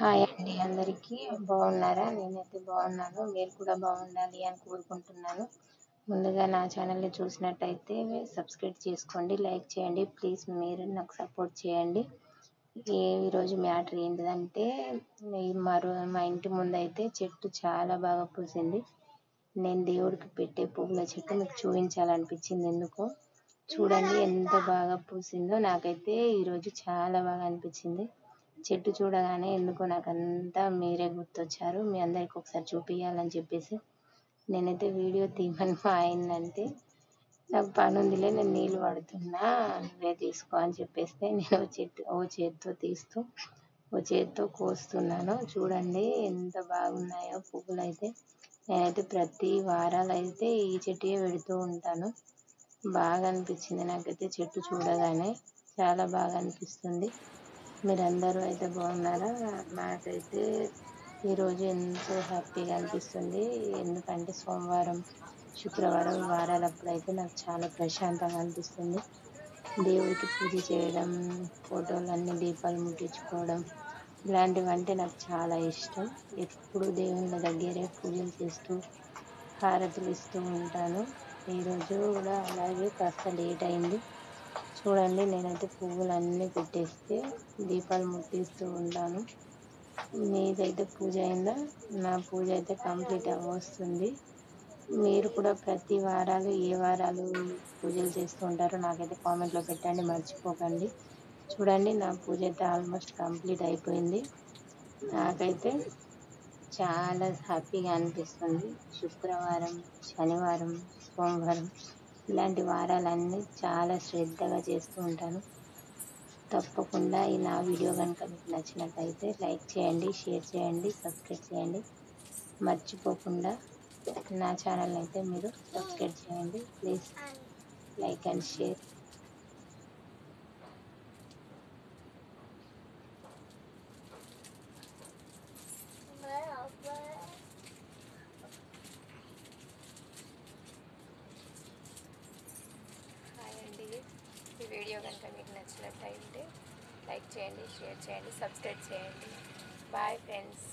Hi అండి అందరికీ బాగున్నారా? నేనైతే బాగున్నాను. మీరు కూడా బాగుండాలి అని కోరుకుంటున్నాను. ముందుగా నా ఛానల్ని చూసినట్టయితే సబ్స్క్రైబ్ చేసుకోండి, లైక్ చేయండి. ప్లీజ్ మీరు నాకు సపోర్ట్ చేయండి. ఈరోజు మ్యాటర్ ఏంటిదంటే మా ఇంటి ముందైతే చెట్టు చాలా బాగా పూసింది. నేను దేవుడికి పెట్టే పువ్వుల చెట్టు మీకు చూపించాలనిపించింది. ఎందుకో చూడండి ఎంత బాగా పూసిందో. నాకైతే ఈరోజు చాలా బాగా అనిపించింది. చెట్టు చూడగానే ఎందుకో నాకంతా మీరే గుర్తొచ్చారు. మీ అందరికి ఒకసారి చూపించాలని చెప్పేసి నేనైతే వీడియో తీయమని మా ఆయనంటే, నాకు పని ఉందిలే నేను నీళ్ళు పడుతున్నా నువ్వే తీసుకో అని చెప్పేస్తే నేను ఓ చేతితో తీస్తూ ఓ చేతితో కోస్తున్నాను. చూడండి ఎంత బాగున్నాయో పువ్వులు అయితే. నేనైతే ప్రతి వారాలు అయితే ఈ చెట్టే పెడుతూ ఉంటాను. బాగా అనిపించింది నాకైతే చెట్టు చూడగానే, చాలా బాగా అనిపిస్తుంది. మీరందరూ అయితే బాగున్నారా? నాకైతే ఈరోజు ఎంతో హ్యాపీగా అనిపిస్తుంది. ఎందుకంటే సోమవారం, శుక్రవారం వారాలప్పుడైతే నాకు చాలా ప్రశాంతంగా అనిపిస్తుంది. దేవుడికి పూజ చేయడం, ఫోటోలన్నీ దీపాలు ముట్టించుకోవడం ఇలాంటివంటే నాకు చాలా ఇష్టం. ఎప్పుడు దేవుళ్ళ దగ్గరే పూజలు చేస్తూ హారతులు ఇస్తూ ఉంటాను. ఈరోజు కూడా అలాగే కాస్త లేట్ అయింది. చూడండి నేనైతే పువ్వులన్నీ పెట్టేస్తే దీపాలు ముట్టిస్తూ ఉంటాను. మీదైతే పూజ అయిందా? నా పూజ అయితే కంప్లీట్ అవ్వస్తుంది. మీరు కూడా ప్రతి వారాలు ఏ వారాలు పూజలు చేస్తూ ఉంటారో నాకైతే కామెంట్లో పెట్టండి, మర్చిపోకండి. చూడండి నా పూజ అయితే ఆల్మోస్ట్ కంప్లీట్ అయిపోయింది. నాకైతే చాలా హ్యాపీగా అనిపిస్తుంది. శుక్రవారం, శనివారం, సోమవారం ఇలాంటి వారాలన్నీ చాలా శ్రద్ధగా చేస్తూ ఉంటాను. తప్పకుండా ఈ నా వీడియో కనుక మీకు నచ్చినట్టయితే లైక్ చేయండి, షేర్ చేయండి, సబ్స్క్రైబ్ చేయండి. మర్చిపోకుండా నా ఛానల్ అయితే మీరు సబ్స్క్రైబ్ చేయండి. Please like and share. Hi అండి. ఈ వీడియో కనుక మీకు నచ్చినట్టయితే లైక్ చేయండి, షేర్ చేయండి, సబ్స్క్రైబ్ చేయండి. Bye friends.